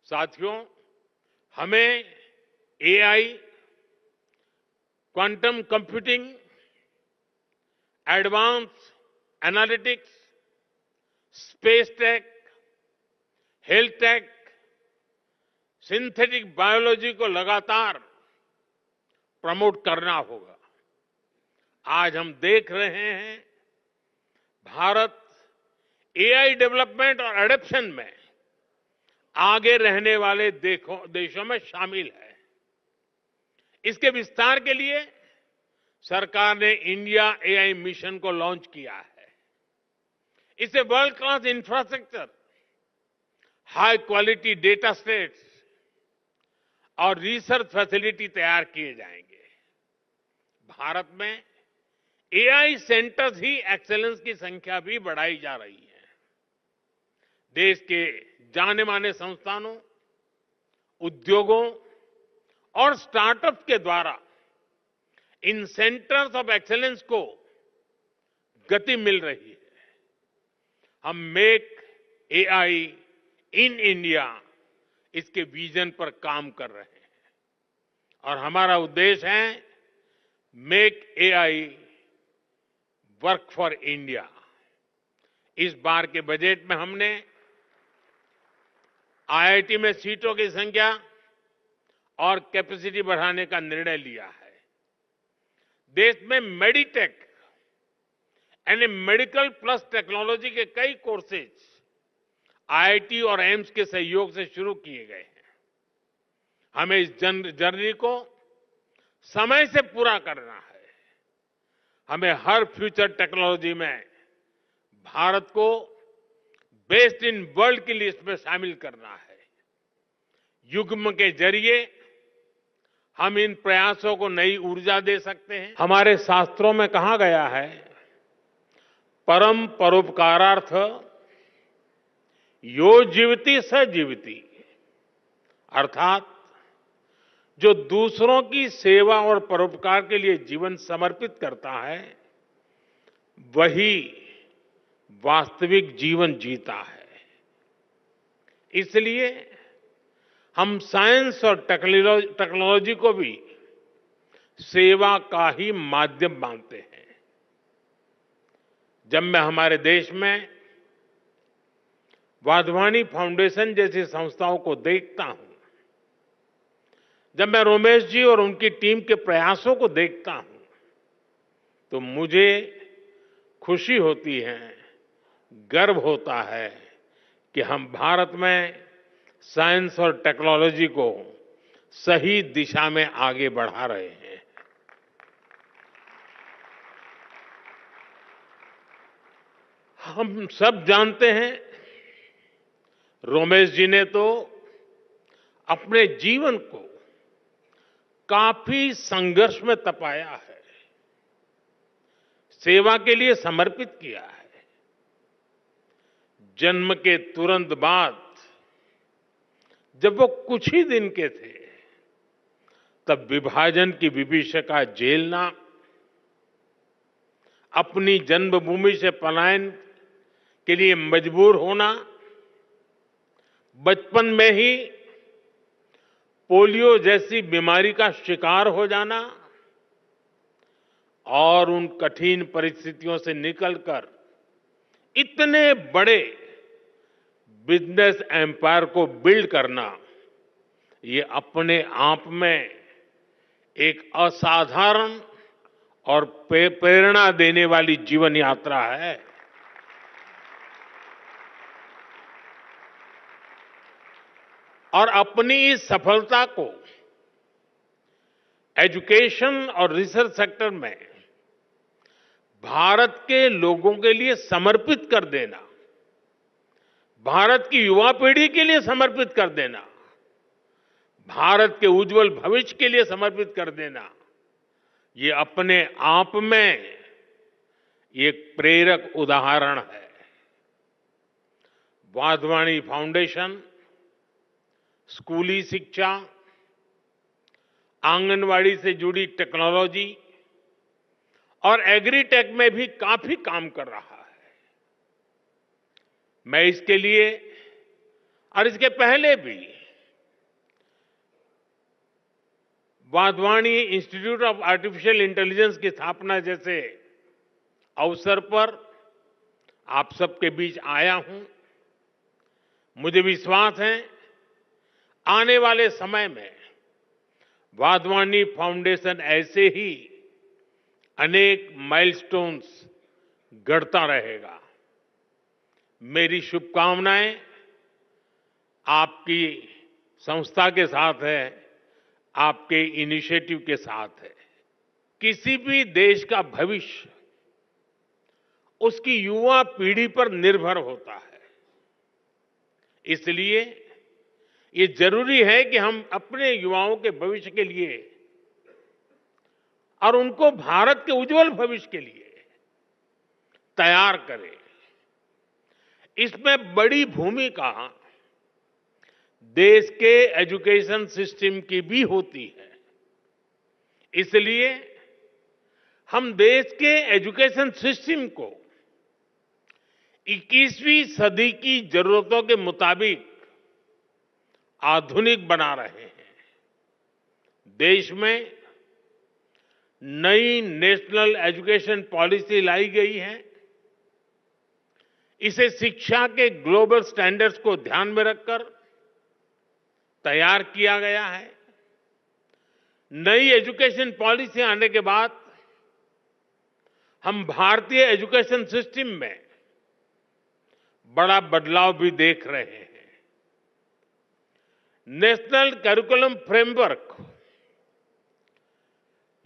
साथियों, हमें AI, quantum computing, advance analytics, space tech, health take, synthetic biology को लगातार प्रमोट करना होगा। आज हम देख रहे हैं भारत एआई डेवलपमेंट और एडॉप्शन में आगे रहने वाले देशों में शामिल है। इसके विस्तार के लिए सरकार ने इंडिया एआई मिशन को लॉन्च किया है। इससे world class infrastructure, high quality data sets और रिसर्च फैसिलिटी तैयार किए जाएंगे। भारत में एआई सेंटर्स ही एक्सेलेंस की संख्या भी बढ़ाई जा रही है। देश के जाने माने संस्थानों, उद्योगों और स्टार्टअप के द्वारा इन सेंटर्स ऑफ एक्सेलेंस को गति मिल रही है। हम मेक एआई इन इंडिया इसके विजन पर काम कर रहे हैं और हमारा उद्देश्य है make AI work for India. इस बार के बजट में हमने आईआईटी में सीटों की संख्या और कैपेसिटी बढ़ाने का निर्णय लिया है। देश में मेडिटेक यानी मेडिकल प्लस टेक्नोलॉजी के कई कोर्सेज आईआईटी और एम्स के सहयोग से शुरू किए गए हैं। हमें इस जर्नी को समय से पूरा करना है। हमें हर फ्यूचर टेक्नोलॉजी में भारत को बेस्ट इन वर्ल्ड की लिस्ट में शामिल करना है। युग्म के जरिए हम इन प्रयासों को नई ऊर्जा दे सकते हैं। हमारे शास्त्रों में कहा गया है, परम परोपकारार्थ यो जीवति स जीवति, अर्थात जो दूसरों की सेवा और परोपकार के लिए जीवन समर्पित करता है वही वास्तविक जीवन जीता है। इसलिए हम साइंस और टेक्नोलॉजी को भी सेवा का ही माध्यम मानते हैं। जब मैं हमारे देश में वाधवानी फाउंडेशन जैसी संस्थाओं को देखता हूं, जब मैं रोमेश जी और उनकी टीम के प्रयासों को देखता हूं, तो मुझे खुशी होती है, गर्व होता है कि हम भारत में साइंस और टेक्नोलॉजी को सही दिशा में आगे बढ़ा रहे हैं। हम सब जानते हैं, रोमेश जी ने तो अपने जीवन को काफी संघर्ष में तपाया है, सेवा के लिए समर्पित किया है। जन्म के तुरंत बाद जब वो कुछ ही दिन के थे, तब विभाजन की विभीषिका झेलना, अपनी जन्मभूमि से पलायन के लिए मजबूर होना, बचपन में ही पोलियो जैसी बीमारी का शिकार हो जाना और उन कठिन परिस्थितियों से निकलकर इतने बड़े बिजनेस एम्पायर को बिल्ड करना, ये अपने आप में एक असाधारण और प्रेरणा देने वाली जीवन यात्रा है। और अपनी इस सफलता को एजुकेशन और रिसर्च सेक्टर में भारत के लोगों के लिए समर्पित कर देना, भारत की युवा पीढ़ी के लिए समर्पित कर देना, भारत के उज्जवल भविष्य के लिए समर्पित कर देना, ये अपने आप में एक प्रेरक उदाहरण है। वाधवानी फाउंडेशन स्कूली शिक्षा, आंगनवाड़ी से जुड़ी टेक्नोलॉजी और एग्रीटेक में भी काफी काम कर रहा है। मैं इसके लिए और इसके पहले भी Wadhwani institute of artificial intelligence की स्थापना जैसे अवसर पर आप सबके बीच आया हूं। मुझे विश्वास है आने वाले समय में वाधवानी फाउंडेशन ऐसे ही अनेक माइलस्टोन्स गढ़ता रहेगा। मेरी शुभकामनाएं आपकी संस्था के साथ है, आपके इनिशिएटिव के साथ है। किसी भी देश का भविष्य उसकी युवा पीढ़ी पर निर्भर होता है। इसलिए ये जरूरी है कि हम अपने युवाओं के भविष्य के लिए और उनको भारत के उज्जवल भविष्य के लिए तैयार करें। इसमें बड़ी भूमिका देश के एजुकेशन सिस्टम की भी होती है। इसलिए हम देश के एजुकेशन सिस्टम को 21वीं सदी की जरूरतों के मुताबिक आधुनिक बना रहे हैं। देश में नई नेशनल एजुकेशन पॉलिसी लाई गई है। इसे शिक्षा के ग्लोबल स्टैंडर्ड्स को ध्यान में रखकर तैयार किया गया है। नई एजुकेशन पॉलिसी आने के बाद हम भारतीय एजुकेशन सिस्टम में बड़ा बदलाव भी देख रहे हैं। National curriculum framework,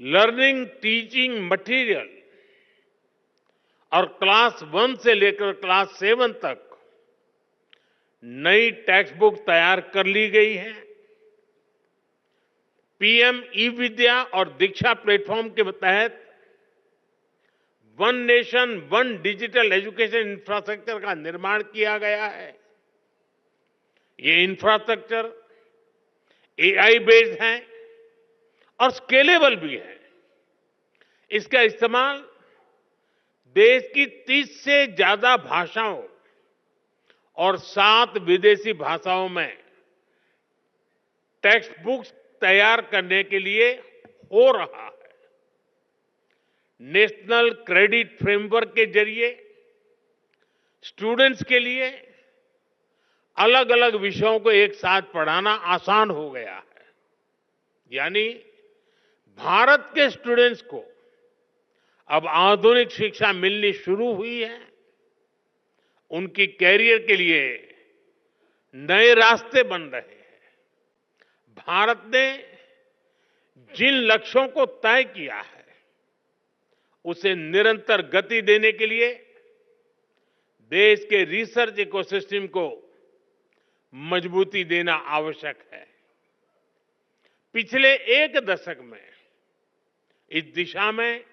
learning teaching material और क्लास 1 से लेकर क्लास 7 तक नई टेक्स्ट बुक तैयार कर ली गई है। पीएम ई विद्या और दीक्षा प्लेटफॉर्म के तहत one nation one digital education infrastructure का निर्माण किया गया है। ये इंफ्रास्ट्रक्चर एआई बेस्ड है और स्केलेबल भी है। इसका इस्तेमाल देश की 30 से ज्यादा भाषाओं और 7 विदेशी भाषाओं में टेक्स्ट बुक्स तैयार करने के लिए हो रहा है। नेशनल क्रेडिट फ्रेमवर्क के जरिए स्टूडेंट्स के लिए अलग अलग विषयों को एक साथ पढ़ाना आसान हो गया है। यानी भारत के स्टूडेंट्स को अब आधुनिक शिक्षा मिलनी शुरू हुई है। उनकी कैरियर के लिए नए रास्ते बन रहे हैं। भारत ने जिन लक्ष्यों को तय किया है उसे निरंतर गति देने के लिए देश के रिसर्च इकोसिस्टम को मजबूती देना आवश्यक है। पिछले 1 दशक में इस दिशा में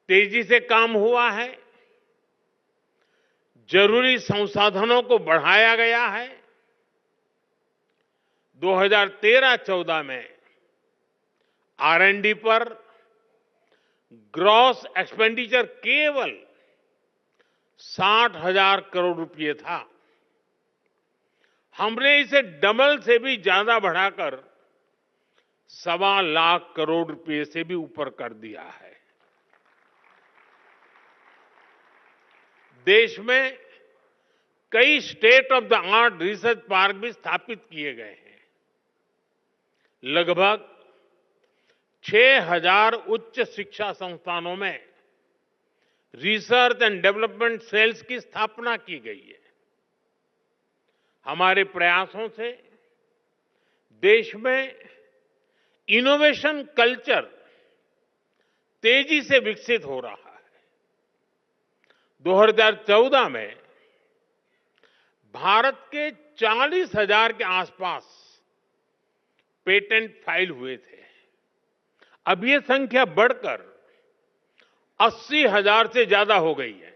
तेजी से काम हुआ है। जरूरी संसाधनों को बढ़ाया गया है। 2013-14 में R&D पर ग्रॉस एक्सपेंडिचर केवल 60,000 करोड़ रुपए था। हमने इसे डबल से भी ज्यादा बढ़ाकर 1.25 लाख करोड़ रुपए से भी ऊपर कर दिया है। देश में कई state of the art research park भी स्थापित किए गए हैं। लगभग 6,000 उच्च शिक्षा संस्थानों में रिसर्च एंड डेवलपमेंट सेल्स की स्थापना की गई है। हमारे प्रयासों से देश में इनोवेशन कल्चर तेजी से विकसित हो रहा है। 2014 में भारत के 40,000 के आसपास पेटेंट फाइल हुए थे। अब ये संख्या बढ़कर 80,000 से ज्यादा हो गई है।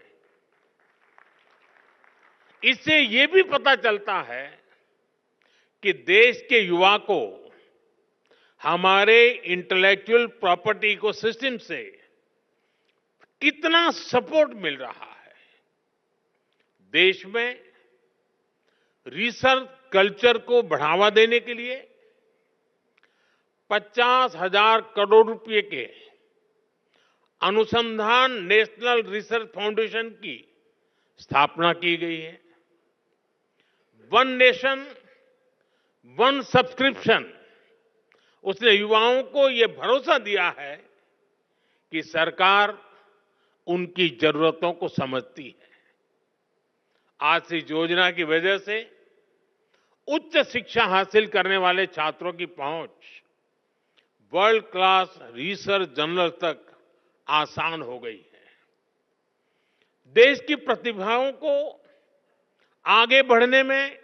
इससे ये भी पता चलता है कि देश के युवा को हमारे इंटेलेक्चुअल प्रॉपर्टी इकोसिस्टम से कितना सपोर्ट मिल रहा है। देश में रिसर्च कल्चर को बढ़ावा देने के लिए 50,000 करोड़ रुपए के अनुसंधान नेशनल रिसर्च फाउंडेशन की स्थापना की गई है। वन नेशन वन सब्सक्रिप्शन, उसने युवाओं को ये भरोसा दिया है कि सरकार उनकी जरूरतों को समझती है। आज से इस योजना की वजह से उच्च शिक्षा हासिल करने वाले छात्रों की पहुंच वर्ल्ड क्लास रिसर्च जर्नल तक आसान हो गई है। देश की प्रतिभाओं को आगे बढ़ने में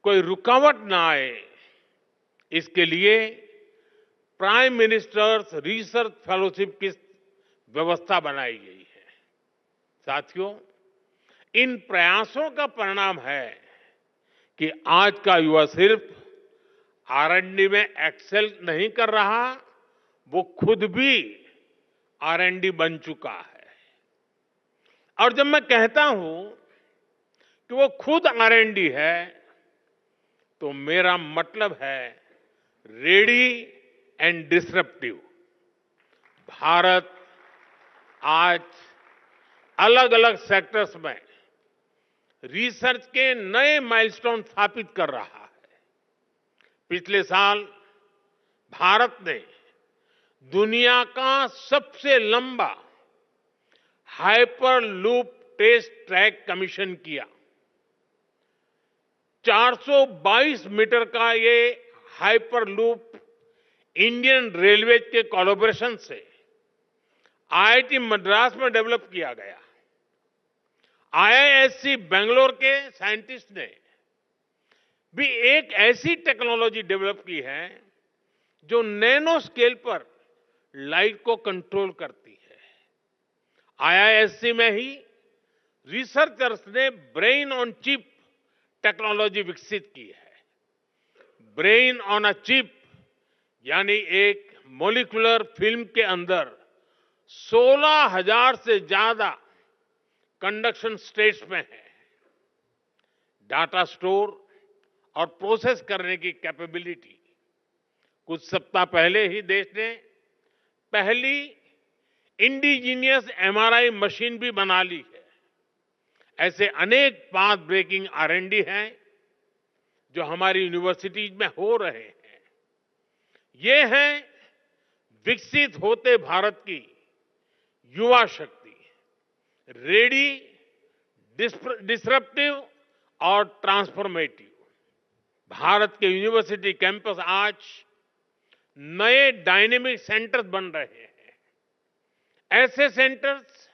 कोई रुकावट ना आए, इसके लिए प्राइम मिनिस्टर्स रिसर्च फेलोशिप की व्यवस्था बनाई गई है। साथियों, इन प्रयासों का परिणाम है कि आज का युवा सिर्फ R&D में एक्सेल नहीं कर रहा, वो खुद भी R&D बन चुका है। और जब मैं कहता हूं कि वो खुद R&D है, तो मेरा मतलब है रेडी एंड डिसरप्टिव। भारत आज अलग अलग सेक्टर्स में रिसर्च के नए माइलस्टोन स्थापित कर रहा है। पिछले साल भारत ने दुनिया का सबसे लंबा hyperloop test track commission किया। 422 मीटर का ये हाइपर लूप इंडियन रेलवे के कोलैबोरेशन से IIT मद्रास में डेवलप किया गया। IISc बेंगलोर के साइंटिस्ट ने भी एक ऐसी टेक्नोलॉजी डेवलप की है जो नैनो स्केल पर लाइट को कंट्रोल करती है। IISc में ही रिसर्चर्स ने ब्रेन ऑन चिप टेक्नोलॉजी विकसित की है। ब्रेन ऑन अ चिप यानी एक मॉलिक्यूलर फिल्म के अंदर 16,000 से ज्यादा कंडक्शन स्टेट्स में है। डाटा स्टोर और प्रोसेस करने की कैपेबिलिटी। कुछ सप्ताह पहले ही देश ने पहली इंडिजीनियस MRI मशीन भी बना ली है। ऐसे अनेक पाथ ब्रेकिंग R&D हैं जो हमारी यूनिवर्सिटीज में हो रहे हैं। ये है विकसित होते भारत की युवा शक्ति, रेडी, डिसरप्टिव और ट्रांसफॉर्मेटिव। भारत के यूनिवर्सिटी कैंपस आज नए डायनेमिक सेंटर्स बन रहे हैं। ऐसे सेंटर्स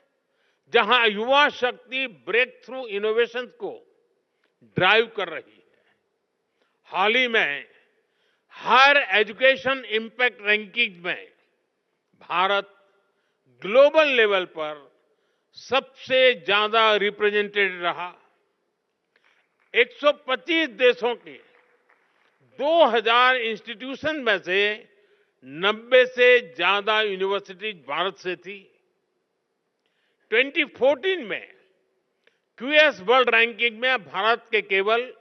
जहां युवा शक्ति ब्रेक थ्रू इनोवेशन को ड्राइव कर रही है। हाल ही में हायर एजुकेशन इंपैक्ट रैंकिंग में भारत ग्लोबल लेवल पर सबसे ज्यादा रिप्रेजेंटेड रहा। 125 देशों के 2000 इंस्टीट्यूशन में से 90 से ज्यादा यूनिवर्सिटीज भारत से थी। 2014 में QS वर्ल्ड रैंकिंग में भारत के केवल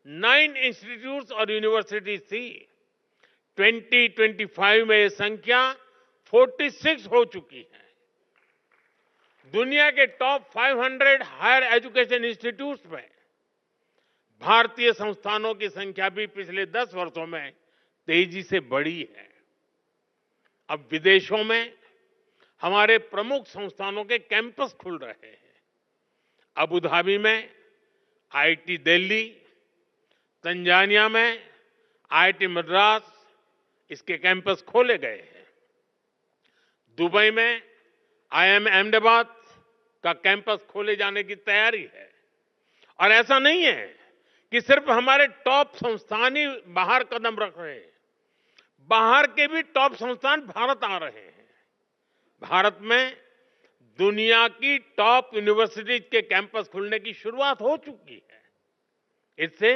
9 इंस्टीट्यूट्स और यूनिवर्सिटीज थी। 2025 में यह संख्या 46 हो चुकी है। दुनिया के टॉप 500 हायर एजुकेशन इंस्टीट्यूट्स में भारतीय संस्थानों की संख्या भी पिछले 10 वर्षों में तेजी से बढ़ी है। अब विदेशों में हमारे प्रमुख संस्थानों के कैंपस खुल रहे हैं। अबू धाबी में IIT दिल्ली, तंजानिया में IIT मद्रास, इसके कैंपस खोले गए हैं। दुबई में IIM अहमदाबाद का कैंपस खोले जाने की तैयारी है। और ऐसा नहीं है कि सिर्फ हमारे टॉप संस्थान ही बाहर कदम रख रहे हैं, बाहर के भी टॉप संस्थान भारत आ रहे हैं। भारत में दुनिया की टॉप यूनिवर्सिटीज के कैंपस खुलने की शुरुआत हो चुकी है। इससे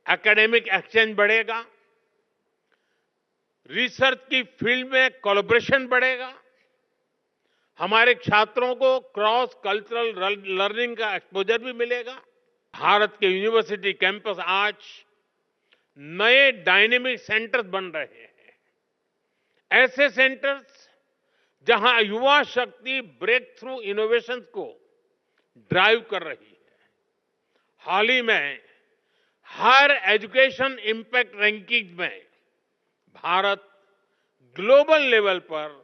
एकेडमिक एक्सचेंज बढ़ेगा, रिसर्च की फील्ड में कोलैबोरेशन बढ़ेगा, हमारे छात्रों को क्रॉस कल्चरल लर्निंग का एक्सपोजर भी मिलेगा। भारत के यूनिवर्सिटी कैंपस आज नए डायनेमिक सेंटर्स बन रहे हैं। ऐसे सेंटर्स जहां युवा शक्ति ब्रेक थ्रू इनोवेशन को ड्राइव कर रही है। हाल ही में हायर एजुकेशन इंपैक्ट रैंकिंग में भारत ग्लोबल लेवल पर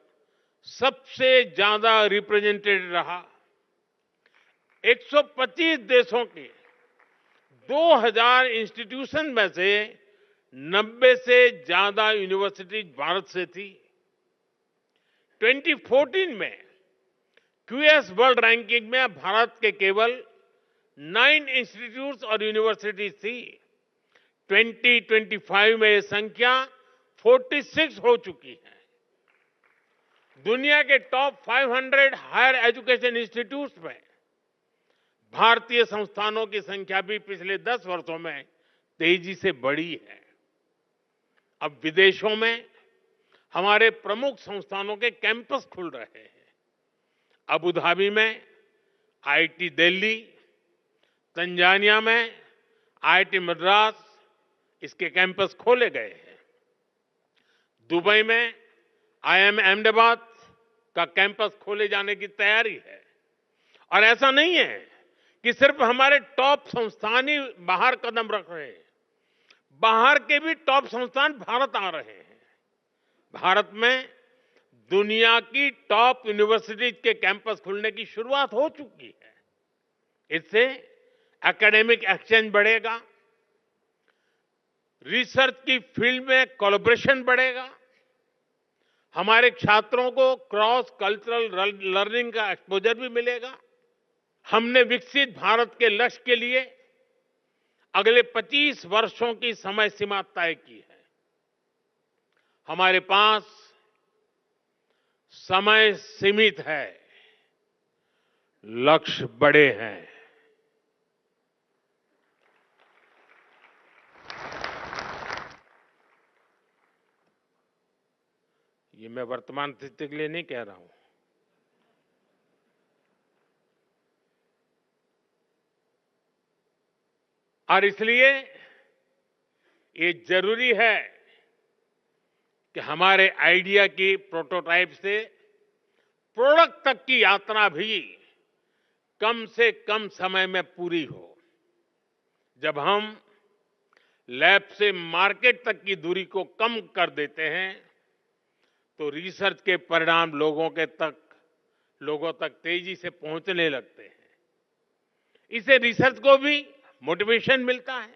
सबसे ज्यादा रिप्रेजेंटेड रहा। 125 देशों के 2000 इंस्टीट्यूशन में से 90 से ज्यादा यूनिवर्सिटीज भारत से थी। 2014 में क्यूएस वर्ल्ड रैंकिंग में भारत के केवल 9 इंस्टीट्यूट्स और यूनिवर्सिटीज थी। 2025 में यह संख्या 46 हो चुकी है। दुनिया के टॉप 500 हायर एजुकेशन इंस्टीट्यूट्स में भारतीय संस्थानों की संख्या भी पिछले 10 वर्षों में तेजी से बढ़ी है। अब विदेशों में हमारे प्रमुख संस्थानों के कैंपस खुल रहे हैं। अबू धाबी में आईआईटी दिल्ली, तंजानिया में आईआईटी मद्रास, इसके कैंपस खोले गए हैं। दुबई में आईआईएम अहमदाबाद का कैंपस खोले जाने की तैयारी है। और ऐसा नहीं है कि सिर्फ हमारे टॉप संस्थान ही बाहर कदम रख रहे हैं, बाहर के भी टॉप संस्थान भारत आ रहे हैं। भारत में दुनिया की टॉप यूनिवर्सिटीज के कैंपस खुलने की शुरुआत हो चुकी है। इससे एकेडमिक एक्सचेंज बढ़ेगा, रिसर्च की फील्ड में कोलैबोरेशन बढ़ेगा, हमारे छात्रों को क्रॉस कल्चरल लर्निंग का एक्सपोजर भी मिलेगा। हमने विकसित भारत के लक्ष्य के लिए अगले 25 वर्षों की समय सीमा तय की है। हमारे पास समय सीमित है, लक्ष्य बड़े हैं। ये मैं वर्तमान स्थिति के लिए नहीं कह रहा हूं। और इसलिए ये जरूरी है कि हमारे आइडिया की प्रोटोटाइप से प्रोडक्ट तक की यात्रा भी कम से कम समय में पूरी हो। जब हम लैब से मार्केट तक की दूरी को कम कर देते हैं तो रिसर्च के परिणाम लोगों तक तेजी से पहुंचने लगते हैं। इससे रिसर्च को भी मोटिवेशन मिलता है,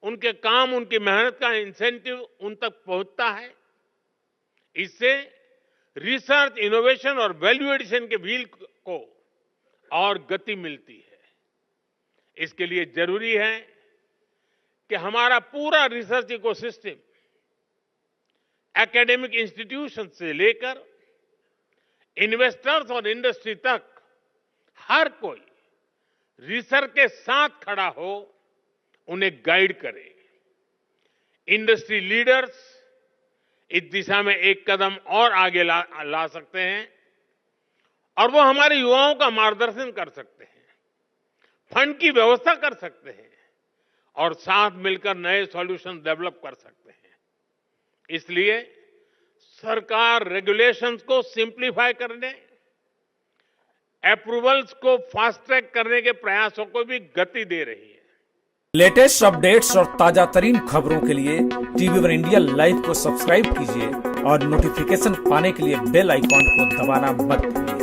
उनके काम, उनकी मेहनत का इंसेंटिव उन तक पहुंचता है। इससे रिसर्च, इनोवेशन और वैल्यू एडिशन के व्हील को और गति मिलती है। इसके लिए जरूरी है कि हमारा पूरा रिसर्च इकोसिस्टम एकेडमिक इंस्टीट्यूशन से लेकर इन्वेस्टर्स और इंडस्ट्री तक हर कोई रिसर्च के साथ खड़ा हो, उन्हें गाइड करे। इंडस्ट्री लीडर्स इस दिशा में एक कदम और आगे ला सकते हैं और वो हमारे युवाओं का मार्गदर्शन कर सकते हैं, फंड की व्यवस्था कर सकते हैं और साथ मिलकर नए सॉल्यूशन डेवलप कर सकते हैं। इसलिए सरकार रेगुलेशंस को सिंप्लीफाई करने, अप्रूवल्स को फास्ट ट्रैक करने के प्रयासों को भी गति दे रही है। लेटेस्ट अपडेट्स और ताजा तरीन खबरों के लिए TV1 इंडिया लाइव को सब्सक्राइब कीजिए और नोटिफिकेशन पाने के लिए बेल आइकॉन को दबाना मत भूलिए।